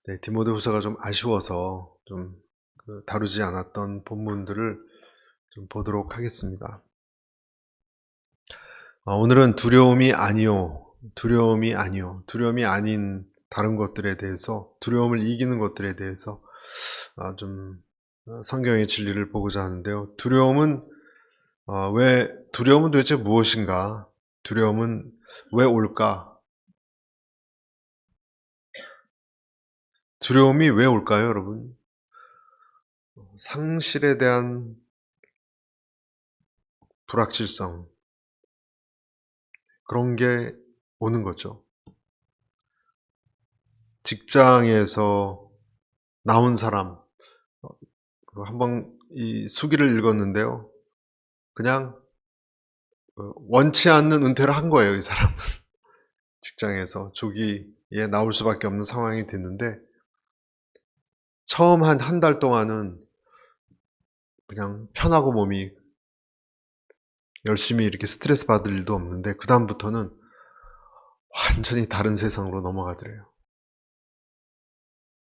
네, 디모데후서가 좀 아쉬워서 좀 다루지 않았던 본문들을 좀 보도록 하겠습니다. 오늘은 두려움이 아니요, 두려움이 아닌 다른 것들에 대해서, 두려움을 이기는 것들에 대해서 좀 성경의 진리를 보고자 하는데요. 두려움은 도대체 무엇인가? 두려움은 왜 올까? 두려움이 왜 올까요, 여러분? 상실에 대한 불확실성, 그런 게 오는 거죠. 직장에서 나온 사람, 한번 이 수기를 읽었는데요. 그냥 원치 않는 은퇴를 한 거예요, 이 사람은. 직장에서 조기에 나올 수밖에 없는 상황이 됐는데, 처음 한 달 동안은 그냥 편하고 몸이 열심히 이렇게 스트레스 받을 일도 없는데, 그다음부터는 완전히 다른 세상으로 넘어가더래요.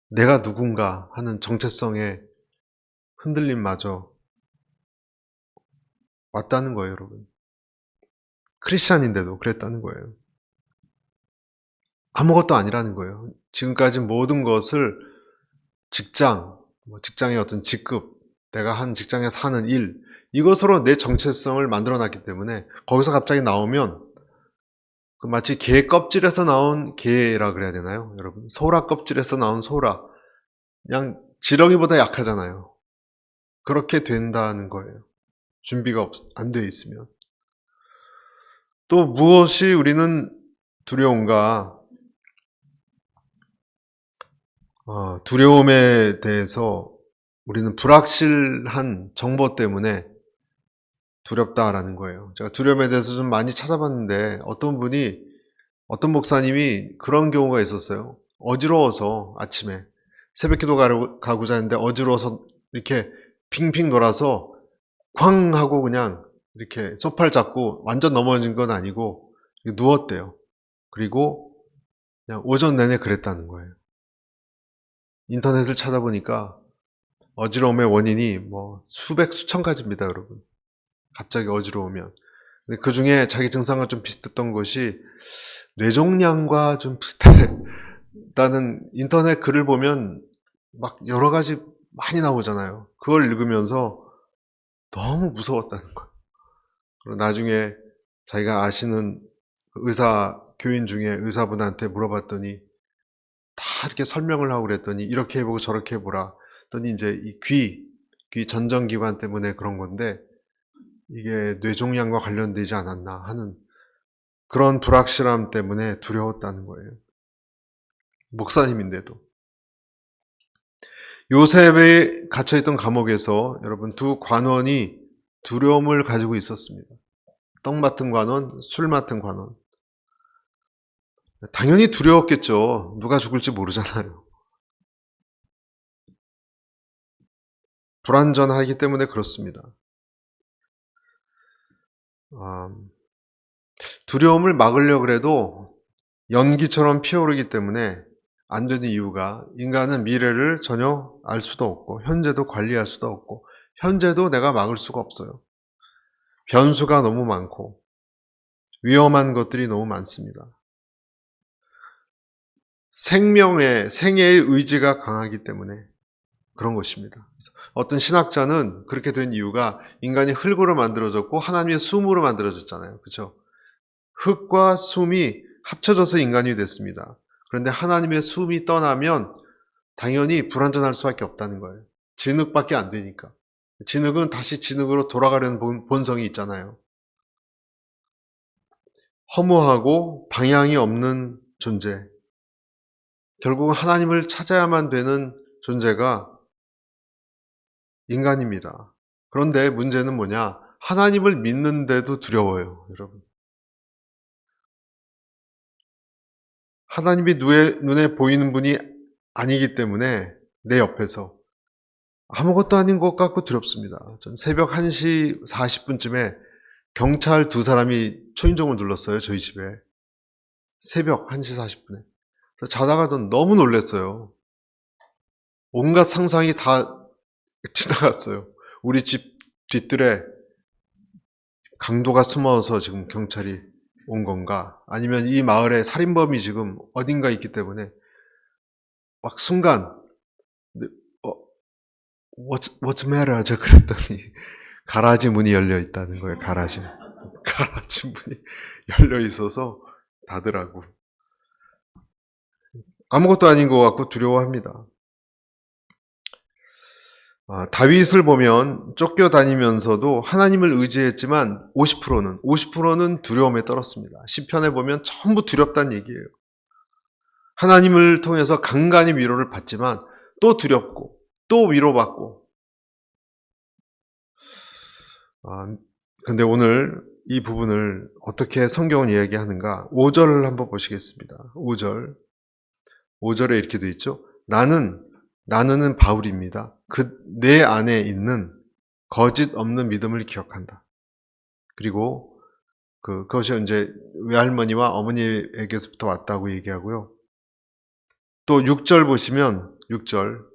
내가 누군가 하는 정체성의 흔들림마저 왔다는 거예요, 여러분. 크리스찬인데도 그랬다는 거예요. 아무것도 아니라는 거예요. 지금까지 모든 것을 직장의 어떤 직급, 내가 한 직장에서 하는 일, 이것으로 내 정체성을 만들어놨기 때문에 거기서 갑자기 나오면 마치 개 껍질에서 나온 개라 그래야 되나요? 여러분, 소라 껍질에서 나온 소라, 그냥 지렁이보다 약하잖아요. 그렇게 된다는 거예요. 준비가 안 돼 있으면. 또 무엇이 우리는 두려운가? 두려움에 대해서 우리는 불확실한 정보 때문에 두렵다라는 거예요. 제가 두려움에 대해서 좀 많이 찾아봤는데 어떤 목사님이 그런 경우가 있었어요. 어지러워서 아침에 새벽기도 가고자 했는데 어지러워서 이렇게 핑핑 돌아서 쾅 하고 그냥 이렇게 소파를 잡고 완전 넘어진 건 아니고 누웠대요. 그리고 그냥 오전 내내 그랬다는 거예요. 인터넷을 찾아보니까 어지러움의 원인이 수천 가지입니다, 여러분. 갑자기 어지러우면. 근데 그 중에 자기 증상과 좀 비슷했던 것이 뇌종양과 좀 비슷하다는 인터넷 글을 보면 막 여러 가지 많이 나오잖아요. 그걸 읽으면서 너무 무서웠다는 거예요. 그리고 나중에 자기가 아시는 교인 중에 의사분한테 물어봤더니 다 이렇게 설명을 하고 그랬더니 이렇게 해보고 저렇게 해보라. 했더니 이제 이 귀 전정기관 때문에 그런 건데 이게 뇌종양과 관련되지 않았나 하는 그런 불확실함 때문에 두려웠다는 거예요. 목사님인데도. 요셉이 갇혀있던 감옥에서 여러분 두 관원이 두려움을 가지고 있었습니다. 떡 맡은 관원, 술 맡은 관원. 당연히 두려웠겠죠. 누가 죽을지 모르잖아요. 불안전하기 때문에 그렇습니다. 두려움을 막으려고 해도 연기처럼 피어오르기 때문에 안 되는 이유가 인간은 미래를 전혀 알 수도 없고 현재도 관리할 수도 없고 현재도 내가 막을 수가 없어요. 변수가 너무 많고 위험한 것들이 너무 많습니다. 생애의 의지가 강하기 때문에 그런 것입니다. 어떤 신학자는 그렇게 된 이유가 인간이 흙으로 만들어졌고 하나님의 숨으로 만들어졌잖아요. 그렇죠? 흙과 숨이 합쳐져서 인간이 됐습니다. 그런데 하나님의 숨이 떠나면 당연히 불완전할 수밖에 없다는 거예요. 진흙밖에 안 되니까. 진흙은 다시 진흙으로 돌아가려는 본성이 있잖아요. 허무하고 방향이 없는 존재. 결국은 하나님을 찾아야만 되는 존재가 인간입니다. 그런데 문제는 뭐냐? 하나님을 믿는데도 두려워요, 여러분. 하나님이 눈에 보이는 분이 아니기 때문에 내 옆에서 아무것도 아닌 것 같고 두렵습니다. 전 새벽 1시 40분쯤에 경찰 2사람이 초인종을 눌렀어요, 저희 집에. 새벽 1시 40분에. 자다가 전 너무 놀랐어요. 온갖 상상이 다 지나갔어요. 우리 집 뒤뜰에 강도가 숨어서 지금 경찰이 온 건가? 아니면 이 마을에 살인범이 지금 어딘가 있기 때문에 막 순간 what's the matter? 제가 그랬더니 가라지 문이 열려 있다는 거예요. 가라지 문이 열려 있어서 닫으라고. 아무것도 아닌 것 같고 두려워합니다. 다윗을 보면 쫓겨다니면서도 하나님을 의지했지만 50%는 두려움에 떨었습니다. 시편에 보면 전부 두렵다는 얘기예요. 하나님을 통해서 간간히 위로를 받지만 또 두렵고 또 위로받고. 근데 오늘 이 부분을 어떻게 성경은 이야기하는가? 5절을 한번 보시겠습니다. 5절에 이렇게 돼 있죠. 나는 바울입니다. 내 안에 있는 거짓 없는 믿음을 기억한다. 그리고 그것이 이제 외할머니와 어머니에게서부터 왔다고 얘기하고요. 또 6절 보시면 6절.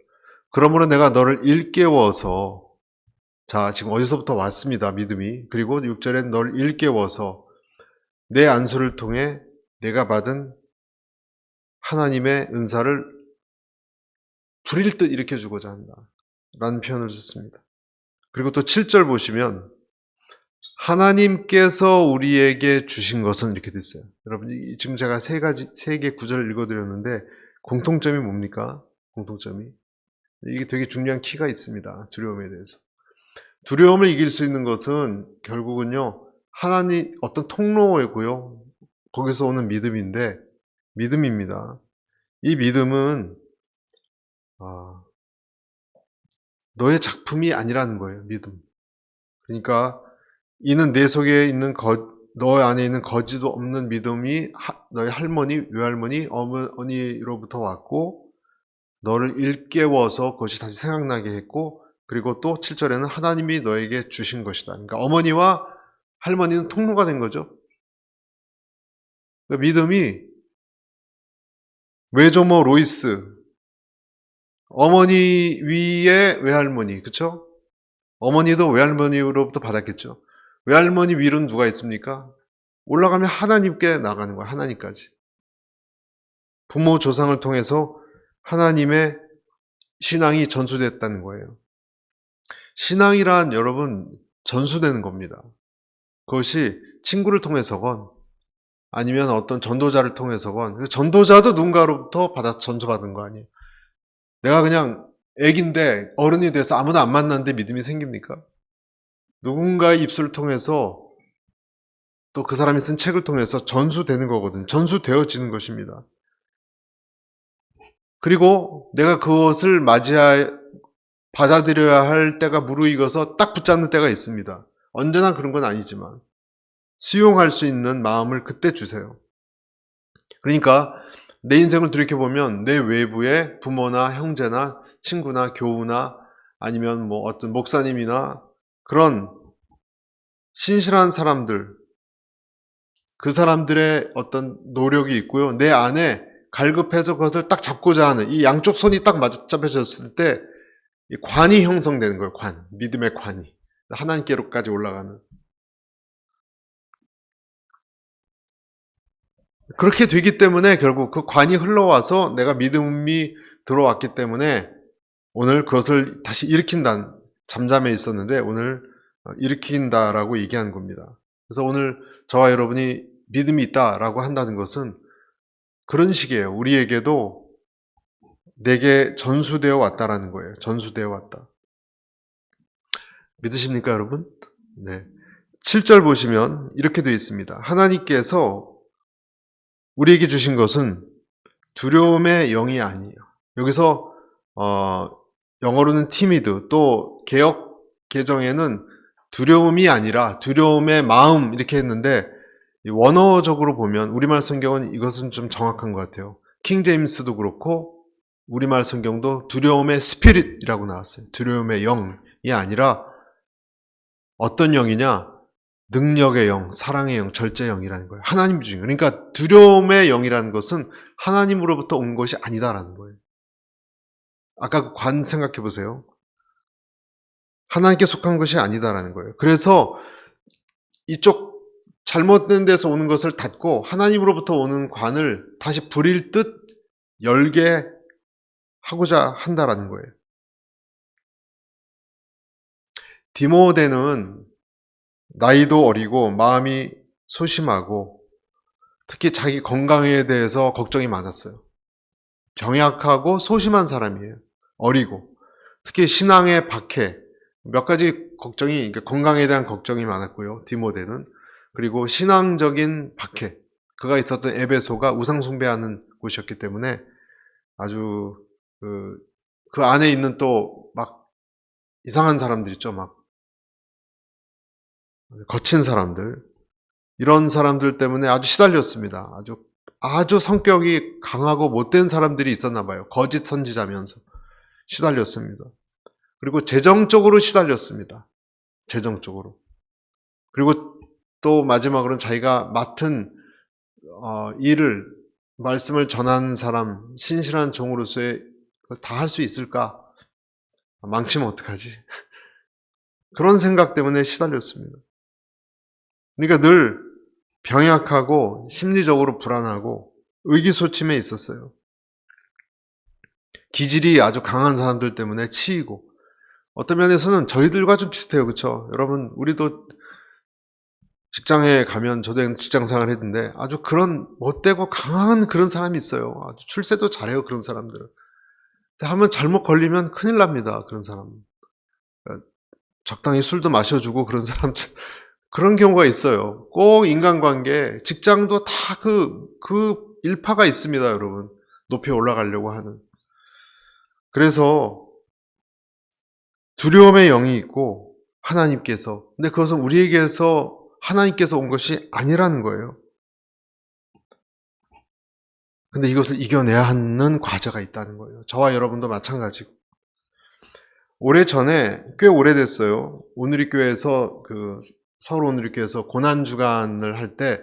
그러므로 내가 너를 일깨워서, 자, 지금 어디서부터 왔습니다. 믿음이. 그리고 6절엔 너를 일깨워서 내 안수를 통해 내가 받은 하나님의 은사를 불일 듯 일으켜주고자 한다. 라는 표현을 썼습니다. 그리고 또 7절 보시면 하나님께서 우리에게 주신 것은 이렇게 됐어요. 여러분, 지금 제가 세 개 구절을 읽어드렸는데 공통점이 뭡니까? 공통점이. 이게 되게 중요한 키가 있습니다. 두려움에 대해서. 두려움을 이길 수 있는 것은 결국은요, 하나님 어떤 통로이고요. 거기서 오는 믿음입니다. 이 믿음은 너의 작품이 아니라는 거예요. 믿음. 그러니까 이는 내 속에 있는 너 안에 있는 거짓도 없는 믿음이 너의 할머니, 외할머니, 어머니로부터 왔고 너를 일깨워서 그것이 다시 생각나게 했고 그리고 또 7절에는 하나님이 너에게 주신 것이다. 그러니까 어머니와 할머니는 통로가 된 거죠. 그러니까 믿음이 외조모 로이스 어머니 위에 외할머니, 그쵸? 어머니도 외할머니로부터 받았겠죠. 외할머니 위로는 누가 있습니까? 올라가면 하나님께 나가는 거야, 하나님까지. 부모 조상을 통해서 하나님의 신앙이 전수됐다는 거예요. 신앙이란 여러분 전수되는 겁니다. 그것이 친구를 통해서건 아니면 어떤 전도자를 통해서건 전도자도 누군가로부터 전수받은 거 아니에요. 내가 그냥 애기인데 어른이 돼서 아무나 안 만났는데 믿음이 생깁니까? 누군가의 입술을 통해서 또 그 사람이 쓴 책을 통해서 전수되는 거거든요. 전수되어지는 것입니다. 그리고 내가 그것을 받아들여야 할 때가 무르익어서 딱 붙잡는 때가 있습니다. 언제나 그런 건 아니지만 수용할 수 있는 마음을 그때 주세요. 그러니까 내 인생을 돌이켜보면 내 외부에 부모나 형제나 친구나 교우나 아니면 뭐 어떤 목사님이나 그런 신실한 사람들, 그 사람들의 어떤 노력이 있고요. 내 안에 갈급해서 그것을 딱 잡고자 하는 이 양쪽 손이 딱 맞잡혀졌을 때 이 관이 형성되는 거예요. 믿음의 관이. 하나님께로까지 올라가는. 그렇게 되기 때문에 결국 그 관이 흘러와서 내가 믿음이 들어왔기 때문에 오늘 그것을 다시 일으킨다는, 잠잠해 있었는데 오늘 일으킨다라고 얘기한 겁니다. 그래서 오늘 저와 여러분이 믿음이 있다라고 한다는 것은 그런 식이에요. 우리에게도 내게 전수되어 왔다라는 거예요. 전수되어 왔다. 믿으십니까, 여러분? 네. 7절 보시면 이렇게 되어 있습니다. 하나님께서 우리에게 주신 것은 두려움의 영이 아니에요. 여기서 영어로는 timid, 또 개역 개정에는 두려움이 아니라 두려움의 마음 이렇게 했는데 원어적으로 보면 우리말 성경은 이것은 좀 정확한 것 같아요. 킹 제임스도 그렇고 우리말 성경도 두려움의 스피릿이라고 나왔어요. 두려움의 영이 아니라 어떤 영이냐? 능력의 영, 사랑의 영, 절제의 영이라는 거예요. 하나님 주신 거예요. 그러니까 두려움의 영이라는 것은 하나님으로부터 온 것이 아니다라는 거예요. 아까 그 관 생각해 보세요. 하나님께 속한 것이 아니다라는 거예요. 그래서 이쪽 잘못된 데서 오는 것을 닫고 하나님으로부터 오는 관을 다시 부릴 듯 열게 하고자 한다라는 거예요. 디모데는 나이도 어리고 마음이 소심하고 특히 자기 건강에 대해서 걱정이 많았어요. 병약하고 소심한 사람이에요. 어리고 특히 신앙의 박해 몇 가지 걱정이 건강에 대한 걱정이 많았고요. 디모데는 그리고 신앙적인 박해 그가 있었던 에베소가 우상 숭배하는 곳이었기 때문에 아주 그 안에 있는 또 막 이상한 사람들 있죠. 막 거친 사람들 이런 사람들 때문에 아주 시달렸습니다. 아주 성격이 강하고 못된 사람들이 있었나 봐요. 거짓 선지자면서 시달렸습니다. 그리고 재정적으로 시달렸습니다. 재정적으로. 그리고 또 마지막으로는 자기가 맡은 일을 말씀을 전하는 사람, 신실한 종으로서의 다 할 수 있을까? 망치면 어떡하지? 그런 생각 때문에 시달렸습니다. 그러니까 늘 병약하고 심리적으로 불안하고 의기소침해 있었어요. 기질이 아주 강한 사람들 때문에 치이고 어떤 면에서는 저희들과 좀 비슷해요. 그렇죠? 여러분 우리도 직장에 가면 저도 직장 생활을 했는데 아주 그런 못되고 강한 그런 사람이 있어요. 아주 출세도 잘해요. 그런 사람들은. 근데 한번 잘못 걸리면 큰일 납니다. 그런 사람은. 그러니까 적당히 술도 마셔주고 그런 사람 그런 경우가 있어요. 꼭 인간관계, 직장도 다 그 일파가 있습니다, 여러분. 높이 올라가려고 하는. 그래서 두려움의 영이 있고 하나님께서 근데 그것은 우리에게서 하나님께서 온 것이 아니라는 거예요. 근데 이것을 이겨내야 하는 과제가 있다는 거예요. 저와 여러분도 마찬가지고. 오래전에 꽤 오래됐어요. 오누리교회에서 서울 오누리교회에서 고난주간을 할 때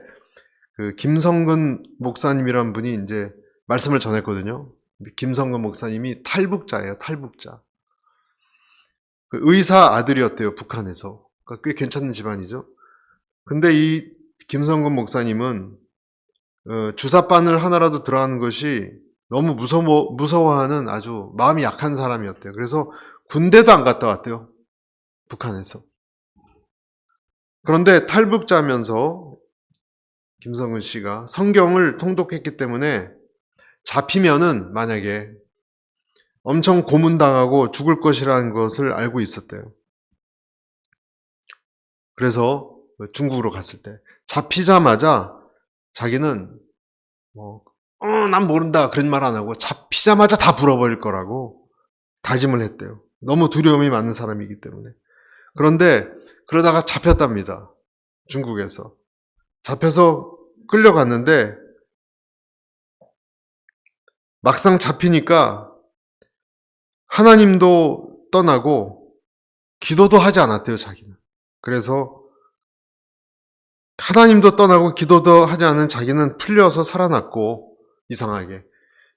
김성근 목사님이란 분이 이제 말씀을 전했거든요. 김성근 목사님이 탈북자예요. 탈북자. 의사 아들이었대요. 북한에서. 그러니까 꽤 괜찮은 집안이죠. 근데 이 김성근 목사님은 주사바늘 하나라도 들어가는 것이 너무 무서워하는 아주 마음이 약한 사람이었대요. 그래서 군대도 안 갔다 왔대요. 북한에서. 그런데 탈북자면서 김성근 씨가 성경을 통독했기 때문에 잡히면은 만약에 엄청 고문당하고 죽을 것이라는 것을 알고 있었대요. 그래서 중국으로 갔을 때 잡히자마자 자기는 난 모른다 그런 말 안 하고 잡히자마자 다 불어버릴 거라고 다짐을 했대요. 너무 두려움이 많은 사람이기 때문에. 그런데 그러다가 잡혔답니다. 중국에서. 잡혀서 끌려갔는데 막상 잡히니까 하나님도 떠나고 기도도 하지 않았대요, 자기는. 그래서 하나님도 떠나고 기도도 하지 않은 자기는 풀려서 살아났고 이상하게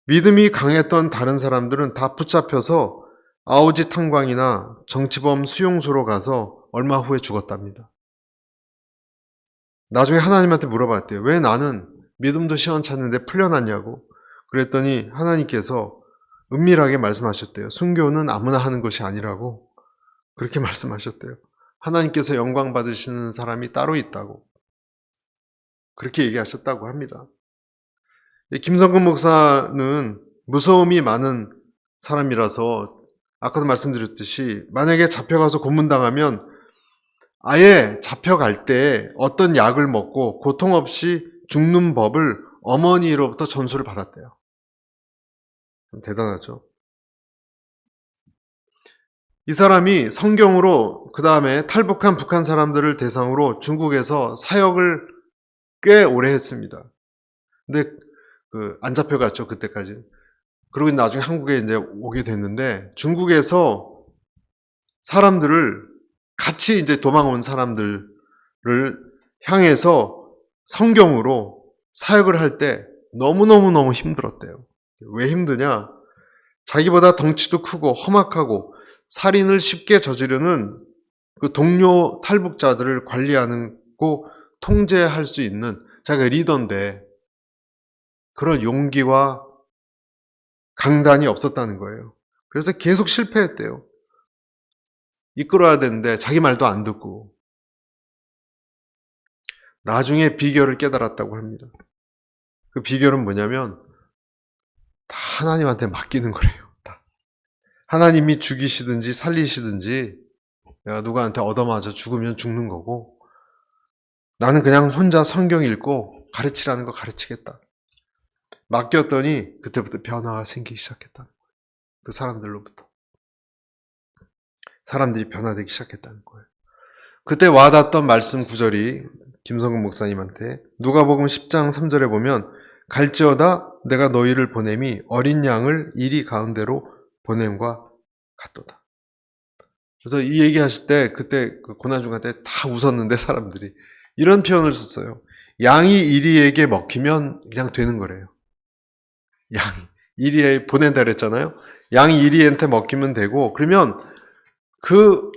믿음이 강했던 다른 사람들은 다 붙잡혀서 아오지 탄광이나 정치범 수용소로 가서 얼마 후에 죽었답니다. 나중에 하나님한테 물어봤대요. 왜 나는 믿음도 시원찮는데 풀려났냐고. 그랬더니 하나님께서 은밀하게 말씀하셨대요. 순교는 아무나 하는 것이 아니라고 그렇게 말씀하셨대요. 하나님께서 영광 받으시는 사람이 따로 있다고 그렇게 얘기하셨다고 합니다. 김성근 목사는 무서움이 많은 사람이라서 아까도 말씀드렸듯이 만약에 잡혀가서 고문당하면 아예 잡혀갈 때 어떤 약을 먹고 고통 없이 죽는 법을 어머니로부터 전수를 받았대요. 대단하죠. 이 사람이 성경으로 그 다음에 탈북한 북한 사람들을 대상으로 중국에서 사역을 꽤 오래 했습니다. 근데 안 잡혀갔죠, 그때까지. 그리고 나중에 한국에 이제 오게 됐는데 중국에서 사람들을 같이 이제 도망온 사람들을 향해서 성경으로 사역을 할 때 너무너무 힘들었대요. 왜 힘드냐? 자기보다 덩치도 크고 험악하고 살인을 쉽게 저지르는 그 동료 탈북자들을 관리하고 통제할 수 있는 자기가 리더인데 그런 용기와 강단이 없었다는 거예요. 그래서 계속 실패했대요. 이끌어야 되는데 자기 말도 안 듣고 나중에 비결을 깨달았다고 합니다. 그 비결은 뭐냐면 다 하나님한테 맡기는 거래요. 다. 하나님이 죽이시든지 살리시든지 내가 누구한테 얻어맞아 죽으면 죽는 거고 나는 그냥 혼자 성경 읽고 가르치라는 거 가르치겠다. 맡겼더니 그때부터 변화가 생기기 시작했다. 그 사람들로부터. 사람들이 변화되기 시작했다는 거예요. 그때 와닿았던 말씀 구절이 김성근 목사님한테 누가복음 10장 3절에 보면 갈지어다 내가 너희를 보냄이 어린 양을 이리 가운데로 보냄과 같도다. 그래서 이 얘기하실 때 그때 그 고난중간 때 다 웃었는데 사람들이 이런 표현을 썼어요. 양이 이리에게 먹히면 그냥 되는 거래요. 양이 이리에 보낸다 그랬잖아요. 양이 이리한테 먹히면 되고 그러면 그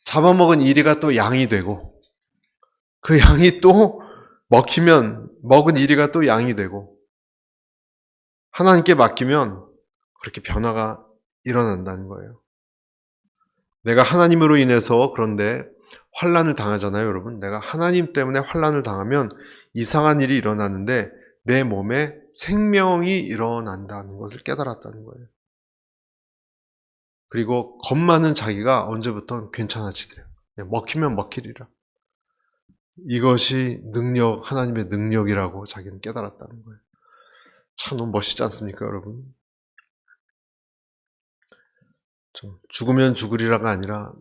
잡아먹은 이리가 또 양이 되고 그 양이 또 먹히면 먹은 이리가 또 양이 되고 하나님께 맡기면 그렇게 변화가 일어난다는 거예요. 내가 하나님으로 인해서 그런데 환난을 당하잖아요, 여러분. 내가 하나님 때문에 환난을 당하면 이상한 일이 일어나는데 내 몸에 생명이 일어난다는 것을 깨달았다는 거예요. 그리고 겁 많은 자기가 언제부터 괜찮아지더래요. 먹히면 먹히리라. 이것이 능력, 하나님의 능력이라고 자기는 깨달았다는 거예요. 참 너무 멋있지 않습니까, 여러분? 좀 죽으면 죽으리라가 아니라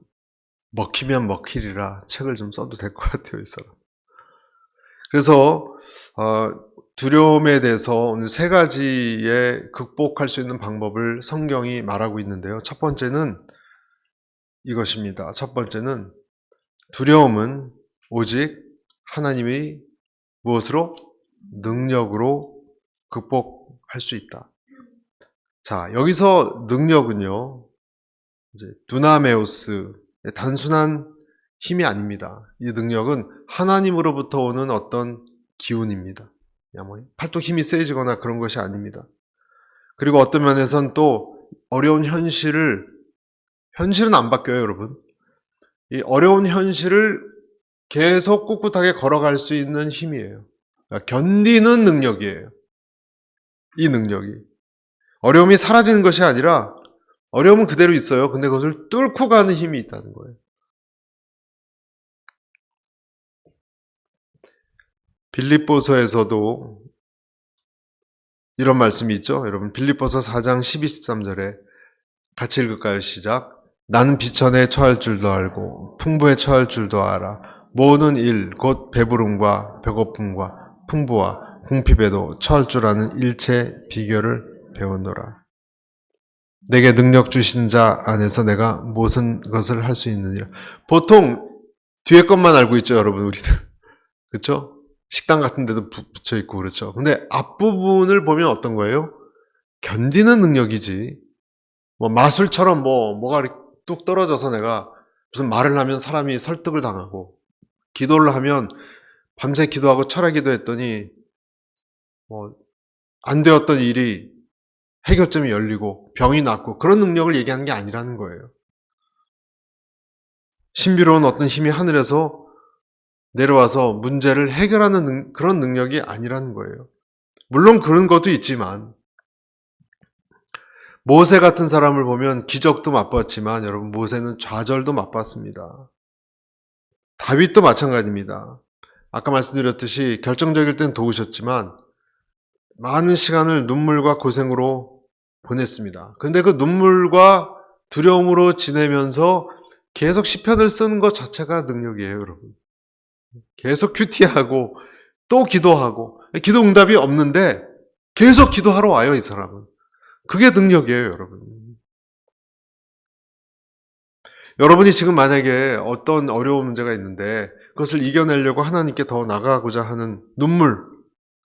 먹히면 먹히리라 책을 좀 써도 될 것 같아요, 이 사람. 그래서 두려움에 대해서 오늘 세 가지의 극복할 수 있는 방법을 성경이 말하고 있는데요. 첫 번째는 이것입니다. 첫 번째는 두려움은 오직 하나님이 무엇으로? 능력으로 극복할 수 있다. 자, 여기서 능력은요, 이제 두나메오스, 단순한 힘이 아닙니다. 이 능력은 하나님으로부터 오는 어떤 기운입니다. 팔뚝 힘이 세지거나 그런 것이 아닙니다. 그리고 어떤 면에선 또 어려운 현실은 안 바뀌어요, 여러분. 이 어려운 현실을 계속 꿋꿋하게 걸어갈 수 있는 힘이에요. 그러니까 견디는 능력이에요. 이 능력이. 어려움이 사라지는 것이 아니라 어려움은 그대로 있어요. 근데 그것을 뚫고 가는 힘이 있다는 거예요. 빌립보서에서도 이런 말씀이 있죠. 여러분 빌립보서 4장 12, 13절에 같이 읽을까요? 시작. 나는 비천에 처할 줄도 알고 풍부에 처할 줄도 알아. 모든 일 곧 배부름과 배고픔과 풍부와 궁핍에도 처할 줄 아는 일체 비결을 배웠노라. 내게 능력 주신 자 안에서 내가 무슨 것을 할 수 있느니라. 보통 뒤에 것만 알고 있죠, 여러분, 우리들. 그렇죠? 식당 같은 데도 붙여 있고 그렇죠. 근데 앞부분을 보면 어떤 거예요? 견디는 능력이지. 마술처럼 뭐가 뚝 떨어져서 내가 무슨 말을 하면 사람이 설득을 당하고 기도를 하면 밤새 기도하고 철야 기도했더니 안 되었던 일이 해결점이 열리고 병이 낫고 그런 능력을 얘기하는 게 아니라는 거예요. 신비로운 어떤 힘이 하늘에서 내려와서 문제를 해결하는 그런 능력이 아니라는 거예요. 물론 그런 것도 있지만 모세 같은 사람을 보면 기적도 맛봤지만 여러분 모세는 좌절도 맛봤습니다. 다윗도 마찬가지입니다. 아까 말씀드렸듯이 결정적일 땐 도우셨지만 많은 시간을 눈물과 고생으로 보냈습니다. 그런데 그 눈물과 두려움으로 지내면서 계속 시편을 쓰는 것 자체가 능력이에요, 여러분. 계속 큐티하고 또 기도하고 기도 응답이 없는데 계속 기도하러 와요, 이 사람은. 그게 능력이에요, 여러분. 여러분이 지금 만약에 어떤 어려운 문제가 있는데 그것을 이겨내려고 하나님께 더 나가고자 하는 눈물,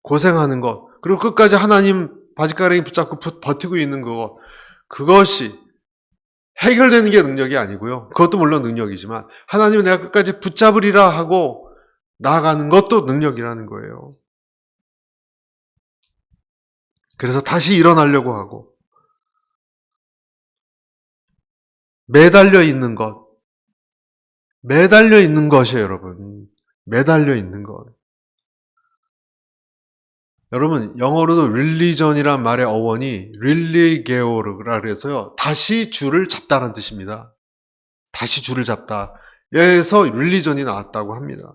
고생하는 것, 그리고 끝까지 하나님 바지가랑이 붙잡고 버티고 있는 그것이 해결되는 게 능력이 아니고요. 그것도 물론 능력이지만 하나님은 내가 끝까지 붙잡으리라 하고 나아가는 것도 능력이라는 거예요. 그래서 다시 일어나려고 하고 매달려 있는 것이에요, 여러분. 매달려 있는 것. 여러분, 영어로도 religion이란 말의 어원이 릴리게오르라 그래서요, 다시 줄을 잡다는 뜻입니다. 다시 줄을 잡다. 여기서 religion이 나왔다고 합니다.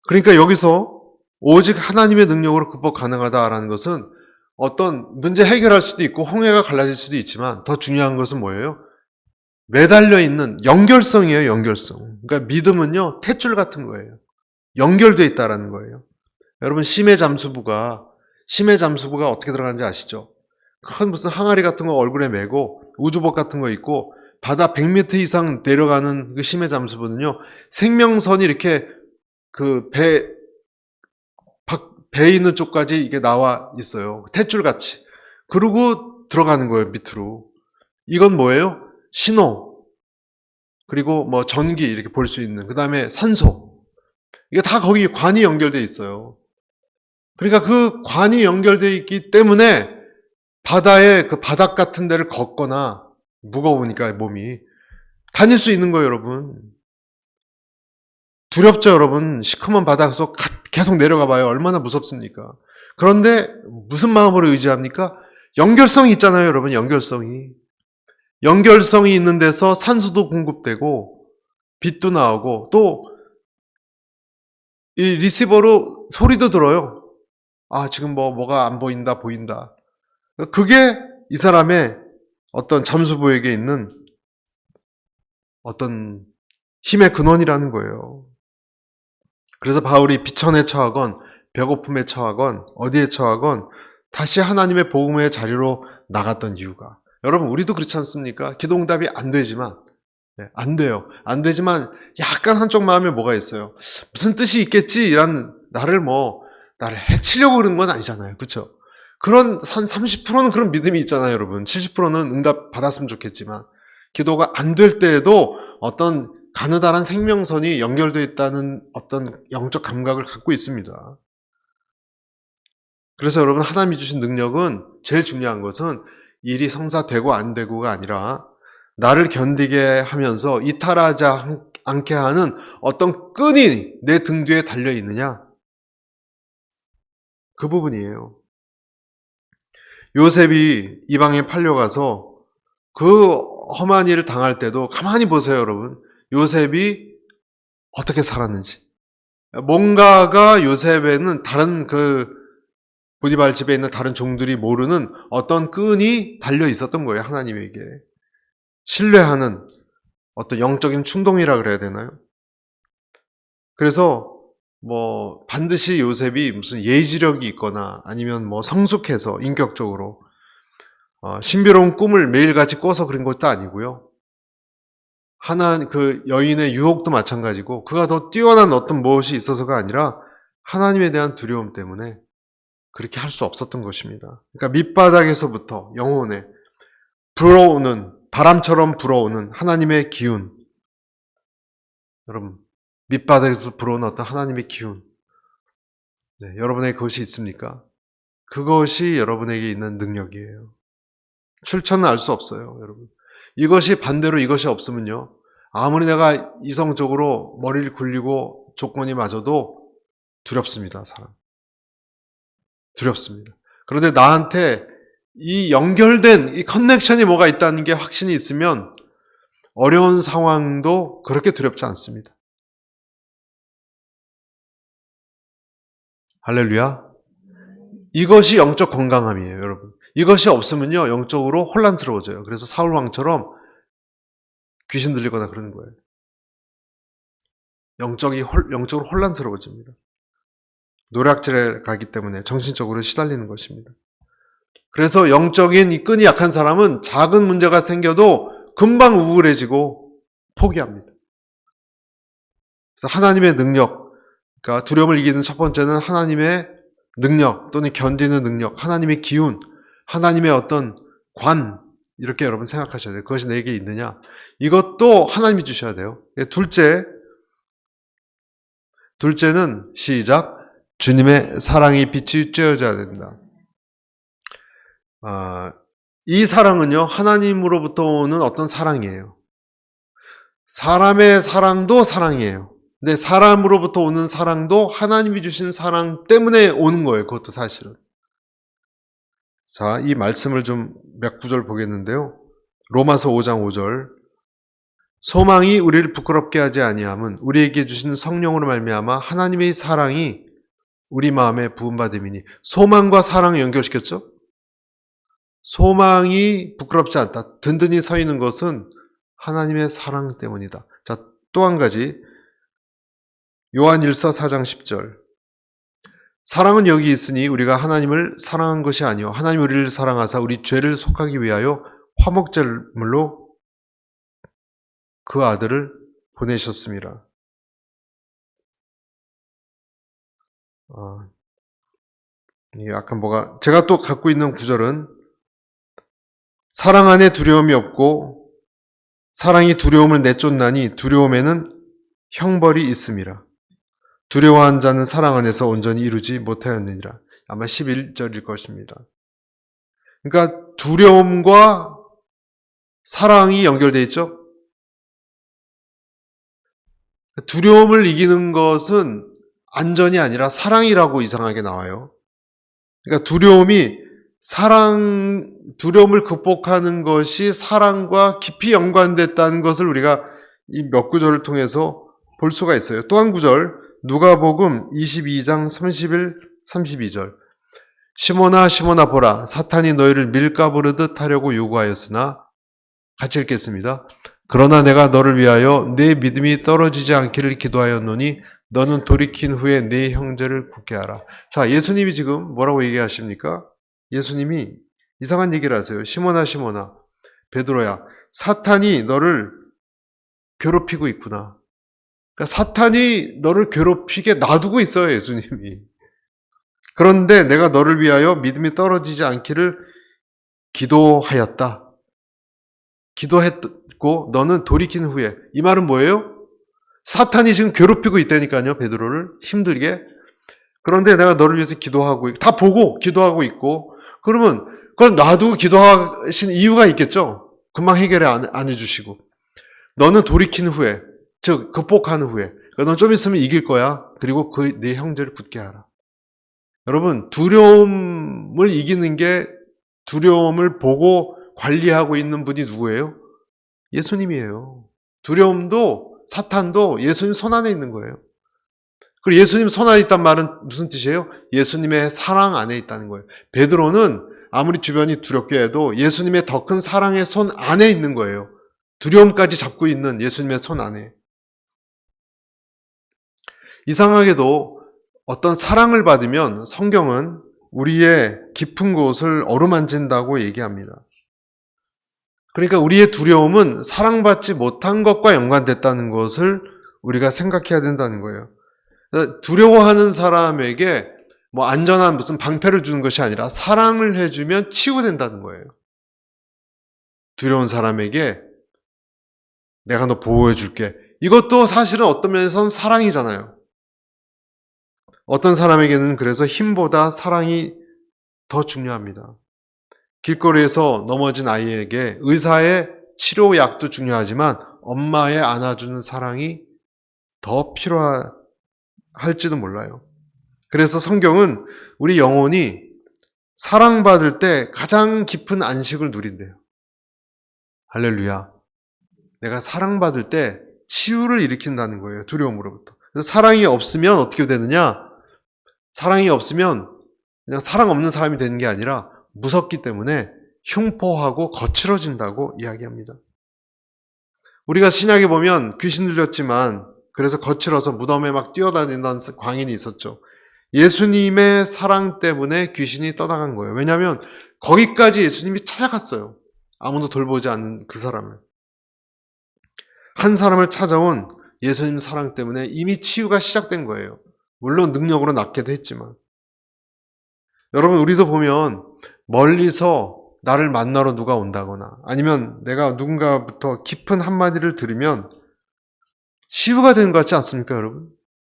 그러니까 여기서 오직 하나님의 능력으로 극복 가능하다라는 것은 어떤 문제 해결할 수도 있고 홍해가 갈라질 수도 있지만 더 중요한 것은 뭐예요? 매달려 있는 연결성이에요, 연결성. 그러니까 믿음은요, 탯줄 같은 거예요. 연결되어 있다라는 거예요. 여러분, 심해 잠수부가 어떻게 들어가는지 아시죠? 큰 무슨 항아리 같은 거 얼굴에 메고 우주복 같은 거 입고 바다 100m 이상 내려가는 그 심해 잠수부는요, 생명선이 이렇게 그 배 있는 쪽까지 이게 나와 있어요. 탯줄 같이. 그러고 들어가는 거예요, 밑으로. 이건 뭐예요? 신호. 그리고 뭐 전기 이렇게 볼 수 있는. 그 다음에 산소. 이게 다 거기 관이 연결되어 있어요. 그러니까 그 관이 연결되어 있기 때문에 바다에 그 바닥 같은 데를 걷거나 무거우니까 몸이 다닐 수 있는 거예요, 여러분. 두렵죠, 여러분. 시커먼 바닥에서 계속 내려가 봐요. 얼마나 무섭습니까? 그런데 무슨 마음으로 의지합니까? 연결성이 있잖아요, 여러분. 연결성이 있는 데서 산소도 공급되고 빛도 나오고 또 이 리시버로 소리도 들어요. 아, 지금 뭐가 안 보인다, 보인다. 그게 이 사람의 어떤 잠수부에게 있는 어떤 힘의 근원이라는 거예요. 그래서 바울이 비천에 처하건 배고픔에 처하건 어디에 처하건 다시 하나님의 복음의 자리로 나갔던 이유가, 여러분 우리도 그렇지 않습니까? 기도응답이 안 되지만 안 돼요. 안 되지만 약간 한쪽 마음에 뭐가 있어요. 무슨 뜻이 있겠지? 이런 나를 해치려고 그러는 건 아니잖아요. 그렇죠? 그런 한 30%는 그런 믿음이 있잖아요, 여러분. 70%는 응답 받았으면 좋겠지만 기도가 안 될 때에도 어떤 가느다란 생명선이 연결되어 있다는 어떤 영적 감각을 갖고 있습니다. 그래서 여러분, 하나님이 주신 능력은 제일 중요한 것은 일이 성사되고 안 되고가 아니라 나를 견디게 하면서 이탈하지 않게 하는 어떤 끈이 내 등 뒤에 달려 있느냐, 그 부분이에요. 요셉이 이방에 팔려가서 그 험한 일을 당할 때도 가만히 보세요, 여러분. 요셉이 어떻게 살았는지. 뭔가가 요셉에는 다른 보디발 집에 있는 다른 종들이 모르는 어떤 끈이 달려 있었던 거예요, 하나님에게. 신뢰하는 어떤 영적인 충동이라 그래야 되나요? 그래서 반드시 요셉이 무슨 예지력이 있거나 아니면 성숙해서 인격적으로 신비로운 꿈을 매일같이 꿔서 그런 것도 아니고요. 그 여인의 유혹도 마찬가지고 그가 더 뛰어난 어떤 무엇이 있어서가 아니라 하나님에 대한 두려움 때문에 그렇게 할 수 없었던 것입니다. 그러니까 밑바닥에서부터 영혼에 바람처럼 불어오는 하나님의 기운. 여러분, 밑바닥에서 불어오는 어떤 하나님의 기운. 네, 여러분에게 그것이 있습니까? 그것이 여러분에게 있는 능력이에요. 출처는 알 수 없어요, 여러분. 이것이 반대로 이것이 없으면요, 아무리 내가 이성적으로 머리를 굴리고 조건이 맞아도 두렵습니다, 사람. 두렵습니다. 그런데 나한테 이 연결된 이 커넥션이 뭐가 있다는 게 확신이 있으면 어려운 상황도 그렇게 두렵지 않습니다. 할렐루야. 이것이 영적 건강함이에요, 여러분. 이것이 없으면요, 영적으로 혼란스러워져요. 그래서 사울 왕처럼 귀신 들리거나 그러는 거예요. 영적으로 혼란스러워집니다. 노략질에 가기 때문에 정신적으로 시달리는 것입니다. 그래서 영적인 이 끈이 약한 사람은 작은 문제가 생겨도 금방 우울해지고 포기합니다. 그래서 하나님의 능력, 그러니까 두려움을 이기는 첫 번째는 하나님의 능력 또는 견디는 능력, 하나님의 기운, 하나님의 어떤 관, 이렇게 여러분 생각하셔야 돼요. 그것이 내게 있느냐? 이것도 하나님이 주셔야 돼요. 둘째는 시작. 주님의 사랑이 빛이 쬐어져야 된다. 이 사랑은요, 하나님으로부터 오는 어떤 사랑이에요. 사람의 사랑도 사랑이에요. 근데 사람으로부터 오는 사랑도 하나님이 주신 사랑 때문에 오는 거예요. 그것도 사실은. 자, 이 말씀을 좀 몇 구절 보겠는데요. 로마서 5장 5절. 소망이 우리를 부끄럽게 하지 아니함은 우리에게 주신 성령으로 말미암아 하나님의 사랑이 우리 마음에 부음받음이니. 소망과 사랑을 연결시켰죠? 소망이 부끄럽지 않다. 든든히 서 있는 것은 하나님의 사랑 때문이다. 자, 또 한 가지. 요한일서 4장 10절. 사랑은 여기 있으니 우리가 하나님을 사랑한 것이 아니요 하나님 우리를 사랑하사 우리 죄를 속하기 위하여 화목제물로 그 아들을 보내셨습니다. 이게 약간 제가 또 갖고 있는 구절은 사랑 안에 두려움이 없고 사랑이 두려움을 내쫓나니 두려움에는 형벌이 있음이라. 두려워한 자는 사랑 안에서 온전히 이루지 못하였느니라. 아마 11절일 것입니다. 그러니까 두려움과 사랑이 연결되어 있죠? 두려움을 이기는 것은 안전이 아니라 사랑이라고 이상하게 나와요. 그러니까 두려움을 극복하는 것이 사랑과 깊이 연관됐다는 것을 우리가 이 몇 구절을 통해서 볼 수가 있어요. 또 한 구절, 누가복음 22장 31, 32절. 시몬아 보라, 사탄이 너희를 밀가부르듯 하려고 요구하였으나, 같이 읽겠습니다. 그러나 내가 너를 위하여 내 믿음이 떨어지지 않기를 기도하였노니 너는 돌이킨 후에 네 형제를 굳게 하라. 자, 예수님이 지금 뭐라고 얘기하십니까? 예수님이 이상한 얘기를 하세요. 시몬아 베드로야, 사탄이 너를 괴롭히고 있구나. 그러니까 사탄이 너를 괴롭히게 놔두고 있어요, 예수님이. 그런데 내가 너를 위하여 믿음이 떨어지지 않기를 기도하였다. 기도했고 너는 돌이킨 후에. 이 말은 뭐예요? 사탄이 지금 괴롭히고 있다니까요, 베드로를 힘들게. 그런데 내가 너를 위해서 기도하고 다 보고 기도하고 있고, 그러면 그걸 놔두고 기도하신 이유가 있겠죠? 금방 해결 안 해주시고. 너는 돌이킨 후에, 즉 극복한 후에, 넌 좀 있으면 이길 거야. 그리고 네 형제를 굳게 하라. 여러분, 두려움을 이기는 게 두려움을 보고 관리하고 있는 분이 누구예요? 예수님이에요. 두려움도 사탄도 예수님 손 안에 있는 거예요. 그리고 예수님 손 안에 있단 말은 무슨 뜻이에요? 예수님의 사랑 안에 있다는 거예요. 베드로는 아무리 주변이 두렵게 해도 예수님의 더 큰 사랑의 손 안에 있는 거예요. 두려움까지 잡고 있는 예수님의 손 안에. 이상하게도 어떤 사랑을 받으면 성경은 우리의 깊은 곳을 어루만진다고 얘기합니다. 그러니까 우리의 두려움은 사랑받지 못한 것과 연관됐다는 것을 우리가 생각해야 된다는 거예요. 두려워하는 사람에게 안전한 무슨 방패를 주는 것이 아니라 사랑을 해주면 치유된다는 거예요. 두려운 사람에게 내가 너 보호해줄게. 이것도 사실은 어떤 면에서는 사랑이잖아요. 어떤 사람에게는 그래서 힘보다 사랑이 더 중요합니다. 길거리에서 넘어진 아이에게 의사의 치료약도 중요하지만 엄마의 안아주는 사랑이 더 필요할지도 몰라요. 그래서 성경은 우리 영혼이 사랑받을 때 가장 깊은 안식을 누린대요. 할렐루야. 내가 사랑받을 때 치유를 일으킨다는 거예요. 두려움으로부터. 그래서 사랑이 없으면 어떻게 되느냐? 사랑이 없으면 그냥 사랑 없는 사람이 되는 게 아니라 무섭기 때문에 흉포하고 거칠어진다고 이야기합니다. 우리가 신약에 보면 귀신 들렸지만 그래서 거칠어서 무덤에 막 뛰어다니는 광인이 있었죠. 예수님의 사랑 때문에 귀신이 떠나간 거예요. 왜냐하면 거기까지 예수님이 찾아갔어요. 아무도 돌보지 않는 그 사람을. 한 사람을 찾아온 예수님 사랑 때문에 이미 치유가 시작된 거예요. 물론 능력으로 낫기도 했지만. 여러분, 우리도 보면 멀리서 나를 만나러 누가 온다거나 아니면 내가 누군가부터 깊은 한마디를 들으면 치유가 되는 것 같지 않습니까, 여러분?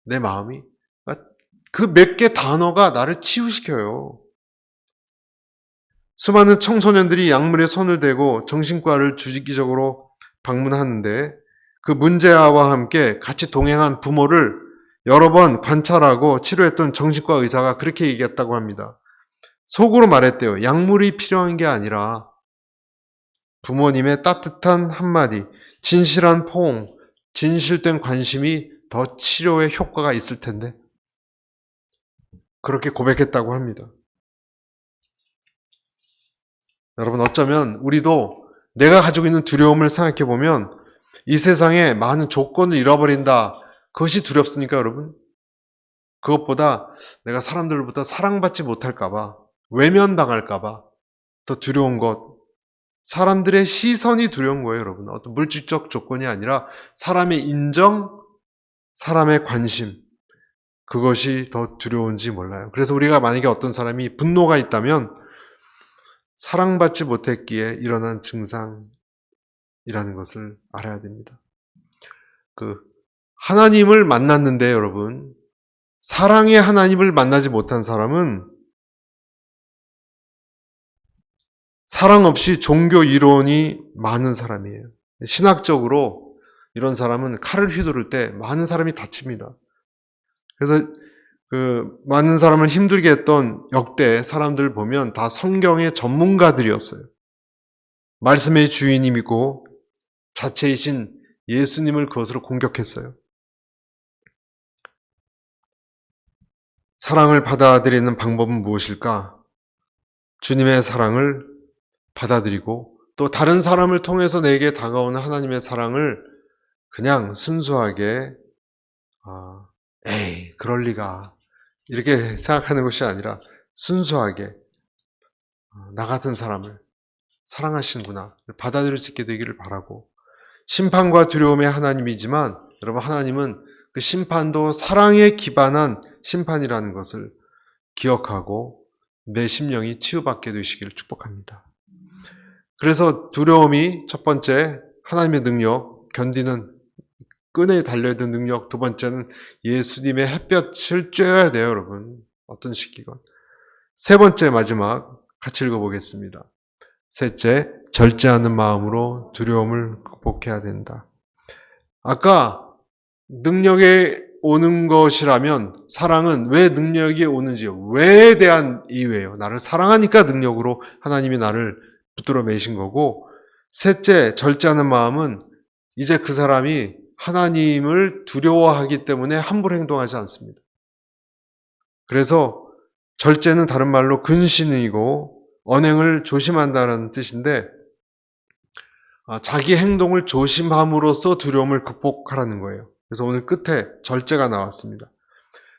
내 마음이. 그 몇 개 단어가 나를 치유시켜요. 수많은 청소년들이 약물에 손을 대고 정신과를 주기적으로 방문하는데 그 문제아와 함께 같이 동행한 부모를 여러 번 관찰하고 치료했던 정신과 의사가 그렇게 얘기했다고 합니다. 속으로 말했대요. 약물이 필요한 게 아니라 부모님의 따뜻한 한마디, 진실한 포옹, 진실된 관심이 더 치료에 효과가 있을 텐데. 그렇게 고백했다고 합니다. 여러분, 어쩌면 우리도 내가 가지고 있는 두려움을 생각해 보면 이 세상에 많은 조건을 잃어버린다. 그것이 두렵습니까, 여러분? 그것보다 내가 사람들보다 사랑받지 못할까봐, 외면당할까봐 더 두려운 것. 사람들의 시선이 두려운 거예요, 여러분. 어떤 물질적 조건이 아니라 사람의 인정, 사람의 관심. 그것이 더 두려운지 몰라요. 그래서 우리가 만약에 어떤 사람이 분노가 있다면 사랑받지 못했기에 일어난 증상이라는 것을 알아야 됩니다. 하나님을 만났는데 여러분, 사랑의 하나님을 만나지 못한 사람은 사랑 없이 종교 이론이 많은 사람이에요. 신학적으로 이런 사람은 칼을 휘두를 때 많은 사람이 다칩니다. 그래서 많은 사람을 힘들게 했던 역대 사람들 보면 다 성경의 전문가들이었어요. 말씀의 주인님이고 자체이신 예수님을 그것으로 공격했어요. 사랑을 받아들이는 방법은 무엇일까? 주님의 사랑을 받아들이고 또 다른 사람을 통해서 내게 다가오는 하나님의 사랑을 그냥 순수하게 에이, 그럴 리가 이렇게 생각하는 것이 아니라 순수하게 나 같은 사람을 사랑하시는구나 받아들일 수 있게 되기를 바라고, 심판과 두려움의 하나님이지만 여러분, 하나님은 그 심판도 사랑에 기반한 심판이라는 것을 기억하고 내 심령이 치유받게 되시기를 축복합니다. 그래서 두려움이 첫 번째 하나님의 능력, 견디는 끈에 달려있는 능력, 두 번째는 예수님의 햇볕을 쬐어야 돼요, 여러분. 어떤 시기건. 세 번째 마지막 같이 읽어보겠습니다. 셋째, 절제하는 마음으로 두려움을 극복해야 된다. 아까 능력에 오는 것이라면 사랑은 왜 능력이 오는지요? 왜에 대한 이유예요. 나를 사랑하니까 능력으로 하나님이 나를 붙들어 매신 거고, 셋째, 절제하는 마음은 이제 그 사람이 하나님을 두려워하기 때문에 함부로 행동하지 않습니다. 그래서 절제는 다른 말로 근신이고 언행을 조심한다는 뜻인데 자기 행동을 조심함으로써 두려움을 극복하라는 거예요. 그래서 오늘 끝에 절제가 나왔습니다.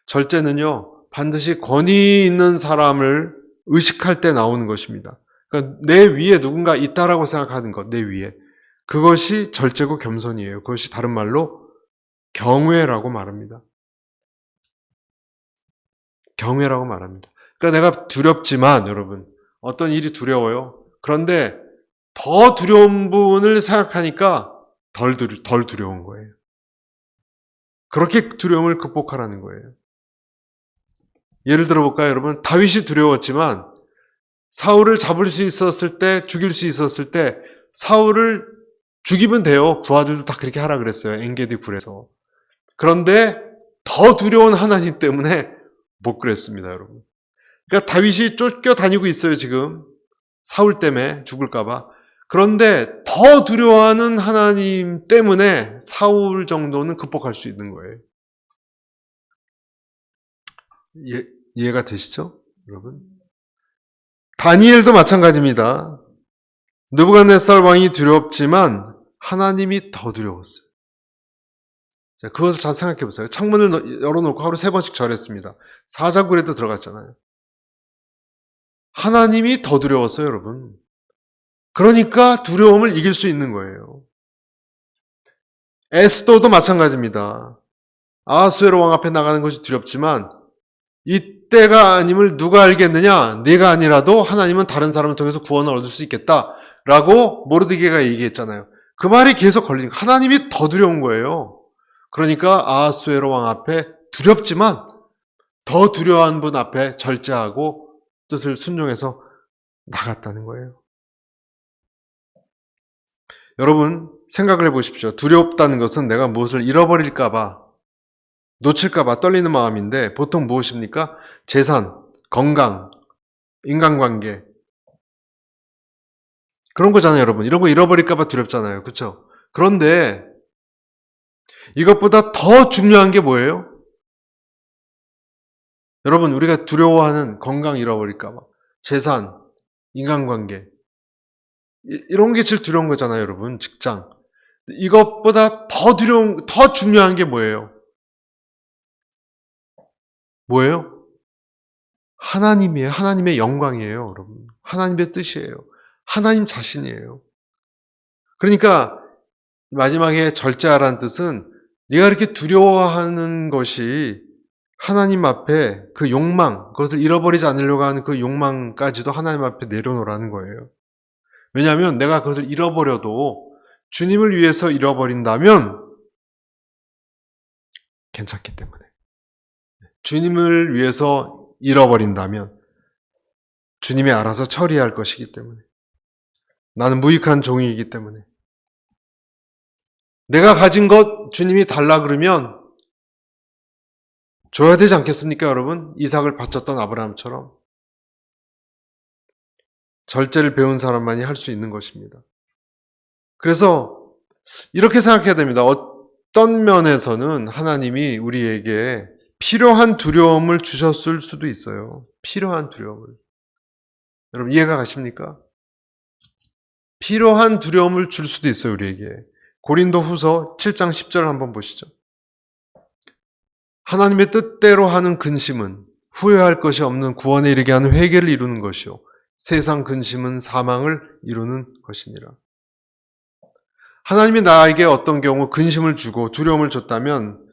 절제는요, 반드시 권위 있는 사람을 의식할 때 나오는 것입니다. 그러니까 내 위에 누군가 있다라고 생각하는 것, 내 위에. 그것이 절제고 겸손이에요. 그것이 다른 말로 경외라고 말합니다. 경외라고 말합니다. 그러니까 내가 두렵지만 여러분, 어떤 일이 두려워요. 그런데 더 두려운 분을 생각하니까 덜 두려운 거예요. 그렇게 두려움을 극복하라는 거예요. 예를 들어볼까요, 여러분? 다윗이 두려웠지만 사울을 잡을 수 있었을 때, 죽일 수 있었을 때 사울을 죽이면 돼요. 부하들도 다 그렇게 하라 그랬어요. 엔게디 굴에서. 그런데 더 두려운 하나님 때문에 못 그랬습니다, 여러분. 그러니까 다윗이 쫓겨다니고 있어요, 지금. 사울 때문에 죽을까봐. 그런데 더 두려워하는 하나님 때문에 사울 정도는 극복할 수 있는 거예요. 이해가 되시죠, 여러분? 다니엘도 마찬가지입니다. 느부갓네살 왕이 두렵지만 하나님이 더 두려웠어요. 자, 그것을 잘 생각해 보세요. 창문을 열어놓고 하루 3번씩 절했습니다. 사자굴에도 들어갔잖아요. 하나님이 더 두려웠어요, 여러분. 그러니까 두려움을 이길 수 있는 거예요. 에스더도 마찬가지입니다. 아하수에로 왕 앞에 나가는 것이 두렵지만 이 이때가 아님을 누가 알겠느냐? 네가 아니라도 하나님은 다른 사람을 통해서 구원을 얻을 수 있겠다라고 모르드게가 얘기했잖아요. 그 말이 계속 걸리니까 하나님이 더 두려운 거예요. 그러니까 아하수에로 왕 앞에 두렵지만 더 두려워한 분 앞에 절제하고 뜻을 순종해서 나갔다는 거예요. 여러분 생각을 해보십시오. 두렵다는 것은 내가 무엇을 잃어버릴까봐, 놓칠까봐 떨리는 마음인데 보통 무엇입니까? 재산, 건강, 인간관계 그런 거잖아요, 여러분. 이런 거 잃어버릴까봐 두렵잖아요. 그렇죠? 그런데 이것보다 더 중요한 게 뭐예요? 여러분, 우리가 두려워하는 건강 잃어버릴까봐, 재산, 인간관계 이런 게 제일 두려운 거잖아요, 여러분. 직장. 이것보다 더 중요한 게 뭐예요? 뭐예요? 하나님이에요. 하나님의 영광이에요, 여러분. 하나님의 뜻이에요. 하나님 자신이에요. 그러니까 마지막에 절제하라는 뜻은 네가 이렇게 두려워하는 것이 하나님 앞에 그 욕망, 그것을 잃어버리지 않으려고 하는 그 욕망까지도 하나님 앞에 내려놓으라는 거예요. 왜냐하면 내가 그것을 잃어버려도 주님을 위해서 잃어버린다면 괜찮기 때문에. 주님을 위해서 잃어버린다면 주님이 알아서 처리할 것이기 때문에. 나는 무익한 종이기 때문에. 내가 가진 것 주님이 달라 그러면 줘야 되지 않겠습니까, 여러분? 이삭을 바쳤던 아브라함처럼. 절제를 배운 사람만이 할 수 있는 것입니다. 그래서 이렇게 생각해야 됩니다. 어떤 면에서는 하나님이 우리에게 필요한 두려움을 주셨을 수도 있어요. 필요한 두려움을. 여러분 이해가 가십니까? 필요한 두려움을 줄 수도 있어요, 우리에게. 고린도 후서 7장 10절 한번 보시죠. 하나님의 뜻대로 하는 근심은 후회할 것이 없는 구원에 이르게 하는 회개를 이루는 것이요. 세상 근심은 사망을 이루는 것이니라. 하나님이 나에게 어떤 경우 근심을 주고 두려움을 줬다면,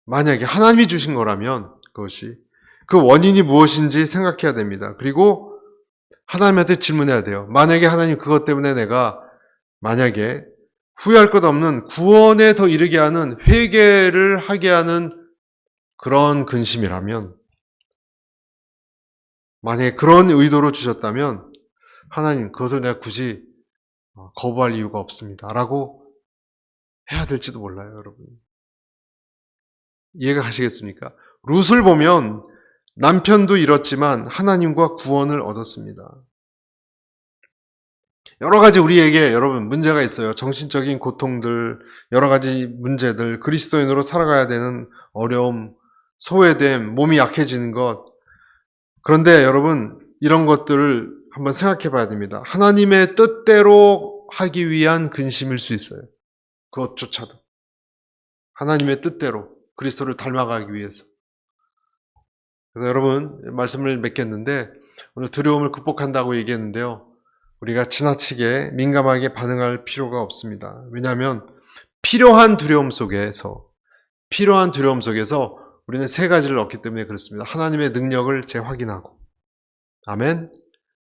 만약에 하나님이 주신 거라면 그것이 그 원인이 무엇인지 생각해야 됩니다. 그리고 하나님한테 질문해야 돼요. 만약에 하나님 그것 때문에 내가 만약에 후회할 것 없는 구원에 더 이르게 하는 회개를 하게 하는 그런 근심이라면, 만약에 그런 의도로 주셨다면 하나님 그것을 내가 굳이 거부할 이유가 없습니다 라고 해야 될지도 몰라요, 여러분. 이해가 가시겠습니까? 룻을 보면 남편도 잃었지만 하나님과 구원을 얻었습니다. 여러 가지 우리에게 여러분 문제가 있어요. 정신적인 고통들, 여러 가지 문제들, 그리스도인으로 살아가야 되는 어려움, 소외됨, 몸이 약해지는 것. 그런데 여러분 이런 것들을 한번 생각해 봐야 됩니다. 하나님의 뜻대로 하기 위한 근심일 수 있어요. 그것조차도. 하나님의 뜻대로 그리스도를 닮아가기 위해서. 그래서 여러분 말씀을 맺겠는데, 오늘 두려움을 극복한다고 얘기했는데요. 우리가 지나치게 민감하게 반응할 필요가 없습니다. 왜냐하면 필요한 두려움 속에서 우리는 세 가지를 얻기 때문에 그렇습니다. 하나님의 능력을 재확인하고, 아멘.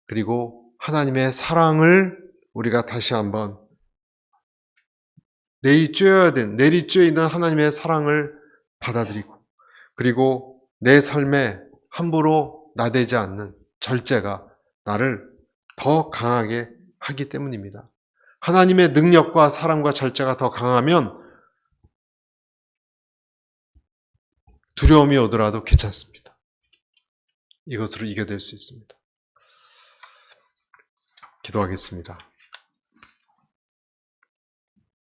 그리고 하나님의 사랑을 우리가 다시 한번 내리쬐어 있는 하나님의 사랑을 받아들이고, 그리고 내 삶에 함부로 나대지 않는 절제가 나를 더 강하게 하기 때문입니다. 하나님의 능력과 사랑과 절제가 더 강하면 두려움이 오더라도 괜찮습니다. 이것으로 이겨낼 수 있습니다. 기도하겠습니다.